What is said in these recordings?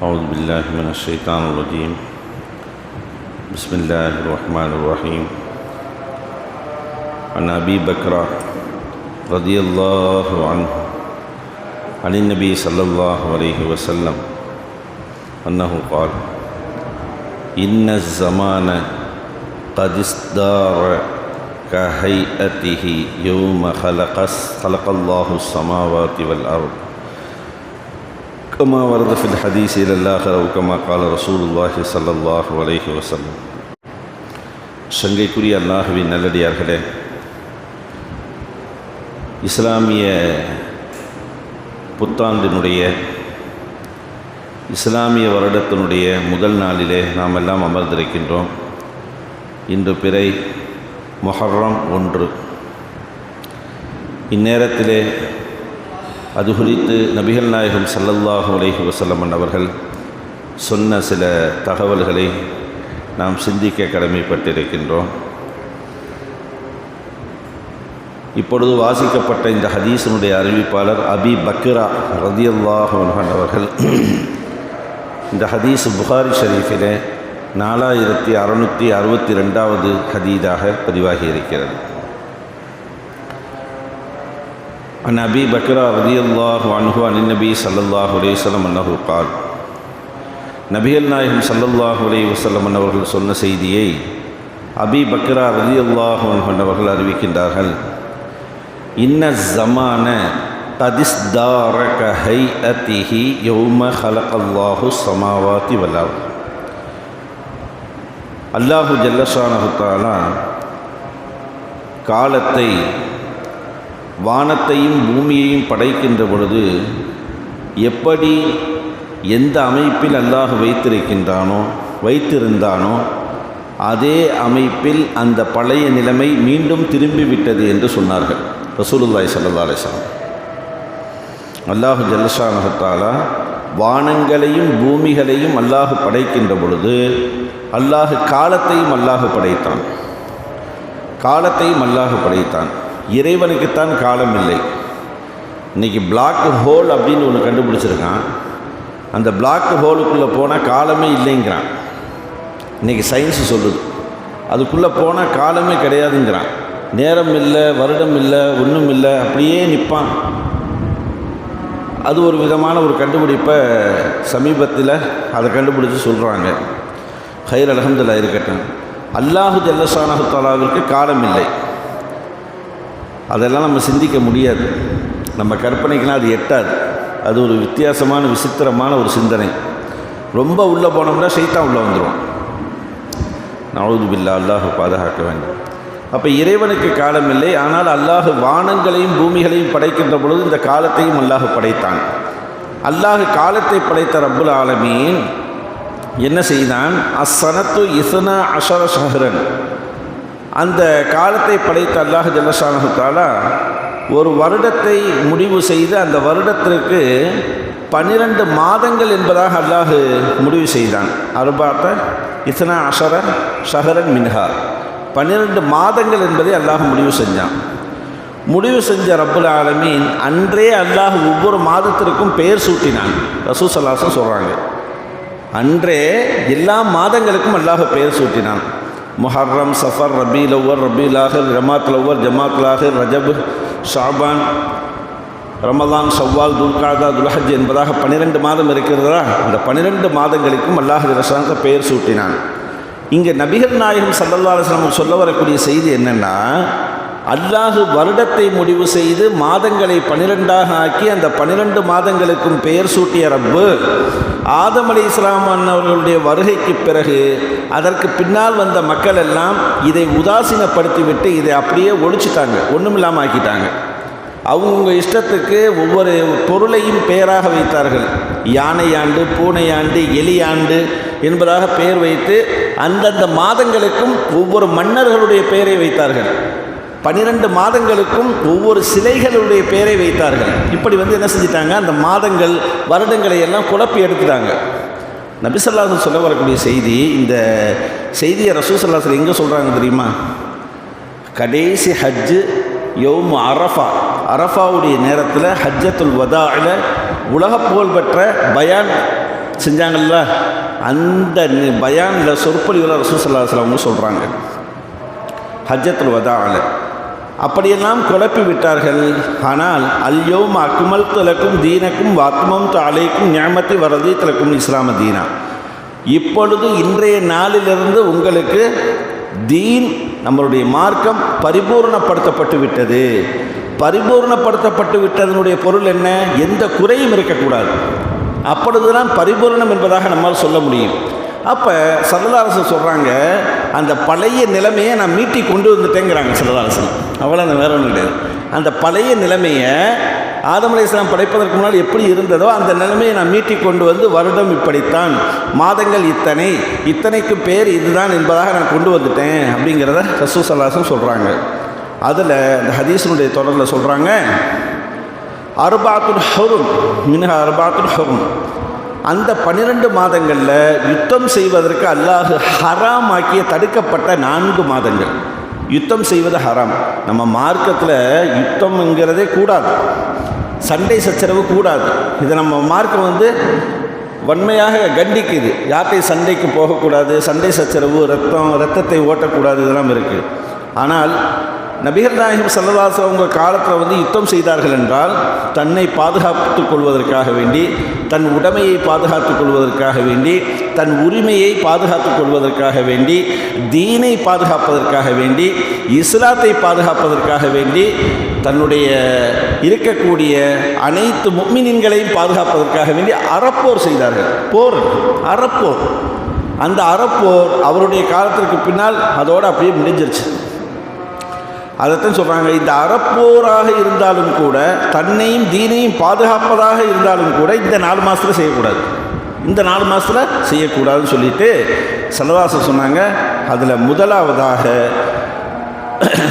أعوذ بالله من الشيطان الرجيم. بسم الله الرحمن الرحيم. عن أبي بكر رضي الله عنه عن النبي صلى الله عليه وسلم أنه قال: إن الزمان قد ازدار كهيئته يوم خلق الله السماوات والأرض كما ورد في الحديث إلى الآخر أو كما قال رسول الله صلى الله عليه وسلم. சங்கைக்குரிய அல்லாஹ்வின் நல்லடியார்களே, இஸ்லாமிய புத்தாண்டினுடைய இஸ்லாமிய வருடத்தினுடைய முதல் நாளிலே நாம் எல்லாம் அமர்ந்திருக்கின்றோம். இன்று பிறை முஹர்ரம் 1. இந்நேரத்திலே அது குறித்து நபிகள் நாயகம் ஸல்லல்லாஹு அலைஹி வஸல்லம் அவர்கள் சொன்ன சில தகவல்களை நாம் சிந்திக்க கடமைப்பட்டிருக்கின்றோம். இப்பொழுது வாசிக்கப்பட்ட இந்த ஹதீஸினுடைய அறிவிப்பாளர் அபி பக்ரா ரலியல்லாஹு அன்ஹு அவர்கள். இந்த ஹதீஸ் புகாரி ஷரீஃபிலே 4662வது ஹதீஸாக பதிவாகி இருக்கிறது. عن أبي بكر رضي الله عنه عن النبي صلى الله عليه وسلم أنه قال. நபிகள் நாயகம் ஸல்லல்லாஹு அலைஹி வஸல்லம் அவர்கள் சொன்ன செய்தியை அபி பக்ரா ரலியல்லாஹு அன்ஹு அவர்கள் அறிவிக்கின்றார்கள். இன்ன ஸமான கத் இஸ்தார கஹைஅதிஹி யௌம ஹலகல்லாஹு ஸமாவாதி வல் அர்த். அல்லாஹு ஜல்ல ஷானஹு தஆலா காலத்தை, வானத்தையும் பூமியையும் படைக்கின்ற பொழுது எப்படி எந்த அமைப்பில் அல்லாஹ் வைத்திருந்தானோ அதே அமைப்பில் அந்த பழைய நிலைமை மீண்டும் திரும்பிவிட்டது என்று சொன்னார்கள் ரசூலுல்லாஹி ஸல்லல்லாஹு அலைஹி வஸல்லம். அல்லாஹு ஜல்லஷானஹு தஆலா வானங்களையும் பூமிகளையும் அல்லாஹ் படைக்கின்ற பொழுது அல்லாஹ் காலத்தையும் அல்லாஹ் படைத்தான். இறைவனுக்குத்தான் காலம் இல்லை. இன்றைக்கி பிளாக் ஹோல் அப்படின்னு ஒன்று கண்டுபிடிச்சிருக்கான். அந்த பிளாக் ஹோலுக்குள்ளே போனால் காலமே இல்லைங்கிறான். இன்றைக்கி சயின்ஸு சொல்லுது அதுக்குள்ளே போனால் காலமே கிடையாதுங்கிறான். நேரம் இல்லை, வருடம் இல்லை, ஒன்றும் இல்லை, அப்படியே நிற்பான். அது ஒரு விதமான ஒரு கண்டுபிடிப்பை சமீபத்தில் அதை கண்டுபிடிச்சி சொல்கிறாங்க. ஹைர் அல்ஹம்துலில்லாஹ் இருக்கட்டும். அல்லாஹு ஜல்லஷானஹு தஆலாவிற்கு காலம் இல்லை. அதெல்லாம் நம்ம சிந்திக்க முடியாது, நம்ம கற்பனைக்கெல்லாம் அது எட்டாது. அது ஒரு வித்தியாசமான விசித்திரமான ஒரு சிந்தனை. ரொம்ப உள்ளே போனோம்னா ஷைத்தான் உள்ளே வந்துடும். நஊது பில்லாஹ், அல்லாஹ் பாதுகாக்க வேண்டும். அப்போ இறைவனுக்கு காலம் இல்லை. ஆனால் அல்லாஹ் வானங்களையும் பூமிகளையும் படைக்கின்ற பொழுது இந்த காலத்தையும் அல்லாஹ் படைத்தான். அல்லாஹ் காலத்தை படைத்த ரப்புல் ஆலமீன் என்ன செய்தான்? அஸ்ஸனத்து இஸ்னா அஷர ஷஹ்ரன். அந்த காலத்தை படைத்த அல்லாஹ் ஜல்லஷானஹு தஆலா ஒரு வருடத்தை முடிவு செய்து அந்த வருடத்திற்கு 12 மாதங்கள் என்பதாக அல்லாஹ் முடிவு செய்தான். அர்பாத்த இஸ்னா அஷர ஷஹரன் மின்ஹா, 12 மாதங்கள் என்பதை அல்லாஹ் முடிவு செஞ்ச ரப்புல் ஆலமீன் அன்றே அல்லாஹ் ஒவ்வொரு மாதத்திற்கும் பெயர் சூட்டினான். ரசூல் ஸல்லல்லாஹு அலைஹி வஸல்லம் சொல்கிறாங்க, அன்றே எல்லா மாதங்களுக்கும் அல்லாஹ் பெயர் சூட்டினான். முஹர்ரம், சஃபர், ரபீல் அவ்வல், ரபீல் ஆஹிர், ஜமாத்துல் அவ்வல், ஜமாத்துல் ஆஹிர், ரஜப், ஷாபான், ரமலான், ஷவ்வால், துல்காதா, துல்ஹஜ் என்பதாக 12 மாதம் இருக்கிறதா? அந்த 12 மாதங்களுக்கும் அல்லாஹ் ரசூலுல்லாஹ் பெயர் சூட்டினான். இங்கே நபிகள் நாயகம் ஸல்லல்லாஹு அலைஹி வஸல்லம் சொல்ல வரக்கூடிய செய்தி என்னென்னா, அல்லாஹ் வருடத்தை முடிவு செய்து மாதங்களை 12ஆக ஆக்கி அந்த 12 மாதங்களுக்கும் பெயர் சூட்டிய ரப்பு ஆதம் அலைஹிஸ்ஸலாம் அவர்களுடைய வருகைக்கு பிறகு அதற்கு பின்னால் வந்த மக்கள் எல்லாம் இதை உதாசீனப்படுத்திவிட்டு இதை அப்படியே ஒழிச்சிட்டாங்க, ஒன்றுமில்லாமல் ஆக்கிட்டாங்க. அவங்கவுங்க இஷ்டத்துக்கு ஒவ்வொரு பொருளையும் பெயராக வைத்தார்கள். யானையாண்டு, பூனையாண்டு, எலியாண்டு என்பதாக பெயர் வைத்து அந்தந்த மாதங்களுக்கும் ஒவ்வொரு மன்னர்களுடைய பெயரை வைத்தார்கள். 12 மாதங்களுக்கும் ஒவ்வொரு சிலைகளுடைய பெயரை வைத்தார்கள். இப்படி என்ன செஞ்சிட்டாங்க? அந்த மாதங்கள், வருடங்களை எல்லாம் குழப்பி எடுத்துட்டாங்க. நபி ஸல்லல்லாஹு அலைஹி வஸல்லம் சொல்ல வரக்கூடிய செய்தி, இந்த செய்தியை ரசூல் ஸல்லல்லாஹு அலைஹி வஸல்லம் எங்கே சொல்கிறாங்க தெரியுமா? கடைசி ஹஜ்ஜு யௌம் அரஃபாவுடைய நேரத்தில் ஹஜ்ஜத்துல் வதாஇல் உலக புகழ்பெற்ற பயான் செஞ்சாங்கல்ல, அந்த பயானில் சொற்பொழிவில் ரசூல் ஸல்லல்லாஹு அலைஹி வஸல்லம் சொல்கிறாங்க, ஹஜ்ஜத்துல் வதாஅல அப்படியெல்லாம் குழப்பி விட்டார்கள். ஆனால் அல்யௌம அக்மல்து லக்கும் தீனக்கும் வஅத்மம்து அலைக்கும் நிஅமதி வரதீது லக்கும் இஸ்லாம தீனா. இப்பொழுது இன்றைய நாளிலிருந்து உங்களுக்கு தீன், நம்மளுடைய மார்க்கம் பரிபூர்ணப்படுத்தப்பட்டு விட்டது. பரிபூர்ணப்படுத்தப்பட்டு விட்டதனுடைய பொருள் என்ன? எந்த குறையும் இருக்கக்கூடாது. அப்பொழுதுதான் பரிபூர்ணம் என்பதாக நம்மால் சொல்ல முடியும். அப்போ ஸல்லல்லாஹு அலைஹி வஸல்லம் சொல்கிறாங்க, அந்த பழைய நிலைமையை நான் மீட்டி கொண்டு வந்துட்டேங்கிறாங்க ஸல்லல்லாஹு அலைஹி வஸல்லம். அவ்வளோ வேற ஒன்றும் கிடையாது. அந்த பழைய நிலைமையை ஆதம் அலைஹிஸ்ஸலாம் படைப்பதற்கு முன்னால் எப்படி இருந்ததோ அந்த நிலைமையை நான் மீட்டி கொண்டு வந்து, வருடம் இப்படித்தான், மாதங்கள் இத்தனைக்கு பேர் இதுதான் என்பதாக நான் கொண்டு வந்துட்டேன் அப்படிங்கிறத ரசூல் ஸல்லல்லாஹு அலைஹி வஸல்லம் சொல்கிறாங்க. அதில் இந்த ஹதீஸினுடைய தொடரில் சொல்கிறாங்க, அர்பாத்துல் ஹுரும் மின்ஹா அர்பாத்துல் ஹுரும், அந்த 12 மாதங்களில் யுத்தம் செய்வதற்கு அல்லாஹ் ஹராம் ஆக்கிய தடுக்கப்பட்ட 4 மாதங்கள். யுத்தம் செய்வது ஹராம். நம்ம மார்க்கத்தில் யுத்தம்ங்கிறதே கூடாது, சண்டை சச்சரவு கூடாது. இதை நம்ம மார்க்கம் வன்மையாக கண்டிக்குது. யார்கிட்டையும் சண்டைக்கு போகக்கூடாது, சண்டை சச்சரவு, ரத்தத்தை ஓட்டக்கூடாது, இதெல்லாம் இருக்குது. ஆனால் நபிகள் நாயகம் ஸல்லல்லாஹு அலைஹி வஸல்லம் உங்கள் காலத்தில் யுத்தம் செய்தார்கள் என்றால் தன்னை பாதுகாத்துக் கொள்வதற்காக வேண்டி, தன் உடைமையை பாதுகாத்துக் கொள்வதற்காக வேண்டி, தன் உரிமையை பாதுகாத்துக் கொள்வதற்காக வேண்டி, தீனை பாதுகாப்பதற்காக வேண்டி, இஸ்லாத்தை பாதுகாப்பதற்காக வேண்டி, தன்னுடைய இருக்கக்கூடிய அனைத்து முஃமினீன்களையும் பாதுகாப்பதற்காக வேண்டி அறப்போர் செய்தார்கள். அறப்போர். அந்த அறப்போர் அவருடைய காலத்திற்கு பின்னால் அதோடு அப்படியே முடிஞ்சிருச்சு. அதைத்தான் சொல்கிறாங்க, இந்த அறப்போராக இருந்தாலும் கூட, தன்னையும் தீனையும் பாதுகாப்பதாக இருந்தாலும் கூட இந்த 4 மாதத்தில் செய்யக்கூடாது, இந்த 4 மாதத்தில் செய்யக்கூடாதுன்னு சொல்லிட்டு ஸல்லல்லாஹு அலைஹி வஸல்லம் சொன்னாங்க. அதில் முதலாவதாக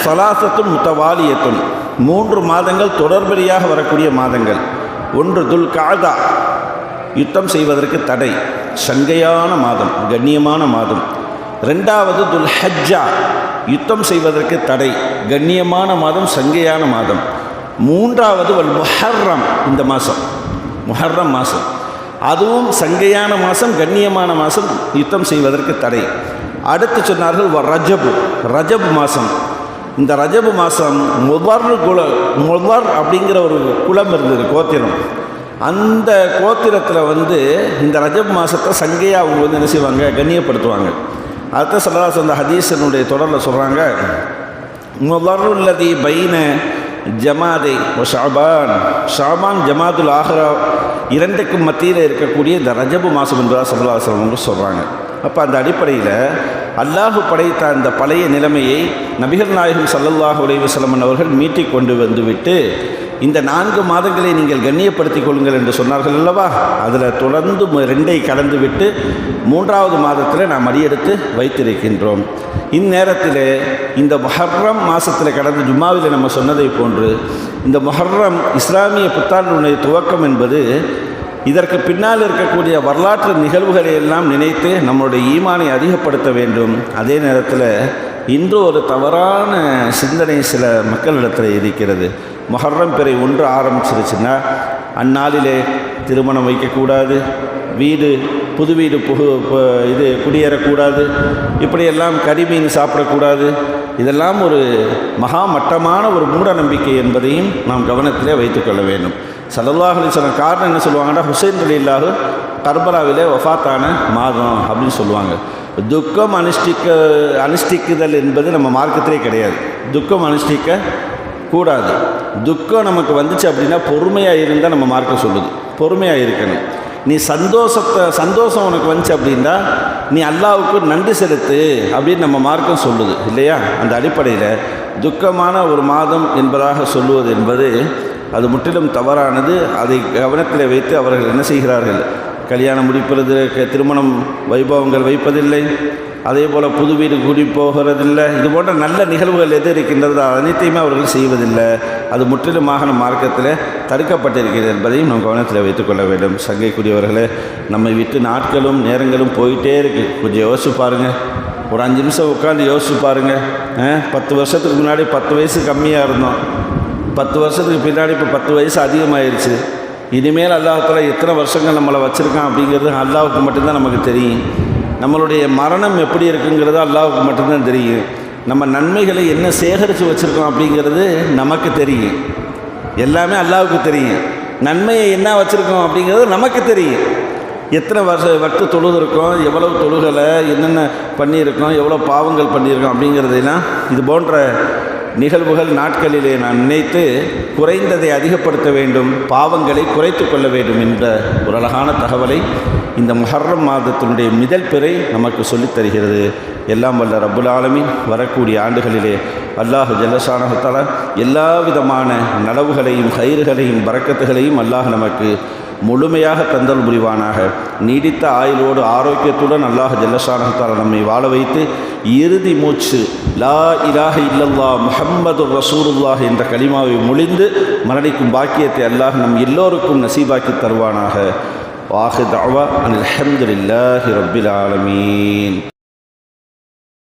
ஸலாஸத்துன் முத்தவாலியத்துன், 3 மாதங்கள் தொடர்படியாக வரக்கூடிய மாதங்கள். ஒன்று துல் கஅதா, யுத்தம் செய்வதற்கு தடை, சங்கையான மாதம், கண்ணியமான மாதம். 2வது துல் ஹஜ்ஜா, யுத்தம் செய்வதற்கு தடை, கண்ணியமான மாதம், சங்கையான மாதம். 3வது வல் முஹர்ரம், இந்த மாதம் முஹர்ரம் மாதம், அதுவும் சங்கையான மாதம், கண்ணியமான மாதம், யுத்தம் செய்வதற்கு தடை. அடுத்து சொன்னார்கள் ரஜபு மாதம். இந்த ரஜபு மாதம் முதர் அப்படிங்கிற ஒரு குலம் இருந்தது, கோத்திரம். அந்த கோத்திரத்தில் இந்த ரஜப் மாதத்தை சங்கையாக அவங்க என்ன செய்வாங்க, கண்ணியப்படுத்துவாங்க. அடுத்த ஸல்லல்லாஹு அந்த ஹதீஸினுடைய தொடரில் சொல்கிறாங்க, முதருல்லதி பைன ஜமாதை ஷாபான் ஜமாதுல் ஆஹிரா, 2க்கும் மத்தியில் இருக்கக்கூடிய இந்த ரஜபு மாதம் என்பதாக ஸல்லல்லாஹு அலைஹி வஸல்லம் சொல்கிறாங்க. அப்போ அந்த அடிப்படையில் அல்லாஹ் படைத்த அந்த பழைய நிலைமையை நபிகள் நாயகம் ஸல்லல்லாஹு அலைஹி வஸல்லம் அவர்கள் மீட்டி கொண்டு வந்துவிட்டு, இந்த 4 மாதங்களை நீங்கள் கண்ணியப்படுத்திக் கொள்ளுங்கள் என்று சொன்னார்கள் அல்லவா, அதில் தொடர்ந்து 2ஐ கடந்து விட்டு 3வது மாதத்தில் நாம் அடியெடுத்து வைத்திருக்கின்றோம். இந்நேரத்தில் இந்த முஹர்ரம் மாதத்தில் கடந்த ஜும்மாவில் நம்ம சொன்னதை போன்று இந்த முஹர்ரம் இஸ்லாமிய புத்தாண்டுடைய துவக்கம் என்பது, இதற்கு பின்னால் இருக்கக்கூடிய வரலாற்று நிகழ்வுகளை எல்லாம் நினைத்து நம்மளுடைய ஈமானை அதிகப்படுத்த வேண்டும். அதே நேரத்தில் இன்று ஒரு தவறான சிந்தனை சில மக்களிடத்தில் இருக்கிறது. முஹர்ரம் பிறை 1 ஆரம்பிச்சிருச்சுன்னா அந்நாளிலே திருமணம் வைக்கக்கூடாது, புது வீடு குடியேறக்கூடாது, இப்படியெல்லாம் கறிமீன் சாப்பிடக்கூடாது. இதெல்லாம் ஒரு மகா மட்டமான ஒரு மூட நம்பிக்கை என்பதையும் நாம் கவனத்திலே வைத்துக்கொள்ள வேண்டும். ஸல்லல்லாஹு அலைஹி வஸல்லம் காரணம் என்ன சொல்லுவாங்கன்னா, ஹுசைன் ரலியல்லாஹு கர்பலாவிலே வஃபாத்தான மாதம் அப்படின்னு சொல்லுவாங்க. துக்கம் அனுஷ்டிக்குதல் என்பது நம்ம மார்க்கத்திலே கிடையாது. துக்கம் அனுஷ்டிக்க கூடாது. துக்கம் நமக்கு வந்துச்சு அப்படின்னா பொறுமையாக இருந்தால் நம்ம மார்க்கம் சொல்லுது, பொறுமையாக இருக்கணும். நீ சந்தோஷம் உனக்கு வந்துச்சு அப்படின்னா நீ அல்லாஹ்வுக்கு நன்றி செலுத்து அப்படின்னு நம்ம மார்க்கம் சொல்லுது இல்லையா. அந்த அடிப்படையில் துக்கமான ஒரு மாதம் என்பதாக சொல்லுவது என்பது அது முற்றிலும் தவறானது. அதை கவனத்தில் வைத்து அவர்கள் என்ன செய்கிறார்கள், கல்யாணம் முடிப்பது, திருமணம் வைபவங்கள் வைப்பதில்லை, அதே போல் புது வீடு கூடி போகிறதில்லை. இது போன்ற நல்ல நிகழ்வுகள் எது இருக்கின்றது அனைத்தையுமே அவர்கள் செய்வதில்லை. அது முற்றிலுமாக நம் மார்க்கத்தில் தடுக்கப்பட்டிருக்கிறது என்பதையும் நாம் கவனத்தில் வைத்துக்கொள்ள வேண்டும். சங்கைக்குரியவர்களே, நம்மை விட்டு நாட்களும் நேரங்களும் போயிட்டே இருக்குது. கொஞ்சம் யோசிச்சு பாருங்கள், ஒரு 5 நிமிஷம் உட்காந்து யோசிச்சு பாருங்கள். 10 வருஷத்துக்கு முன்னாடி 10 வயசு கம்மியாக இருந்தோம், 10 வருஷத்துக்கு பின்னாடி இப்போ 10 வயசு அதிகமாகிடுச்சு. இனிமேல் அல்லாஹ்தாலா எத்தனை வருஷங்கள் நம்மளை வச்சுருக்கான் அப்படிங்கிறது அல்லாஹ்வுக்கு மட்டும்தான் நமக்கு தெரியும். நம்மளுடைய மரணம் எப்படி இருக்குங்கிறது அல்லாஹ்வுக்கு மட்டும்தான் தெரியும். நம்ம நன்மைகளை என்ன சேகரித்து வச்சுருக்கோம் அப்படிங்கிறது நமக்கு தெரியும். எல்லாமே அல்லாஹ்வுக்கு தெரியும். நன்மையை என்ன வச்சுருக்கோம் அப்படிங்கிறது நமக்கு தெரியும். எத்தனை வக்து தொழுதுருக்கோம், எவ்வளவு தொழுகலை, என்னென்ன பண்ணியிருக்கோம், எவ்வளோ பாவங்கள் பண்ணியிருக்கோம் அப்படிங்கிறதெல்லாம் இது போன்ற நிகழ்வுகள் நாட்களிலே நான் நினைத்து குறைந்ததை அதிகப்படுத்த வேண்டும், பாவங்களை குறைத்து கொள்ள வேண்டும் என்ற ஒரு அழகான தகவலை இந்த முஹர்ரம் மாதத்தினுடைய முதல் பிறை நமக்கு சொல்லித் தருகிறது. எல்லாம் வல்ல ரப்புல் ஆலமீன் வரக்கூடிய ஆண்டுகளிலே அல்லாஹ் ஜல்லஷானஹு தஆலா எல்லா விதமான நலவுகளையும் ஹைறுகளையும் பரக்கத்துகளையும் அல்லாஹ் நமக்கு முழுமையாக தந்தல் புரிவானாக. நீடித்த ஆயுளோடு ஆரோக்கியத்துடன் அல்லாஹ் ஜல்லஷானஹு தஆலா நம்மை வாழ வைத்து இறுதி மூச்சு லா இலாஹ இல்லல்லாஹ் முஹம்மதுர் ரசூலுல்லாஹ் என்ற கலிமாவை மொழிந்து மரணிக்கும் பாக்கியத்தை அல்லாஹ் நம் எல்லோருக்கும் நசீபாக்கி தருவானாக. வாஹிர் தஅவா அனில் ஹம்துலில்லாஹி ரப்பில் ஆலமீன்.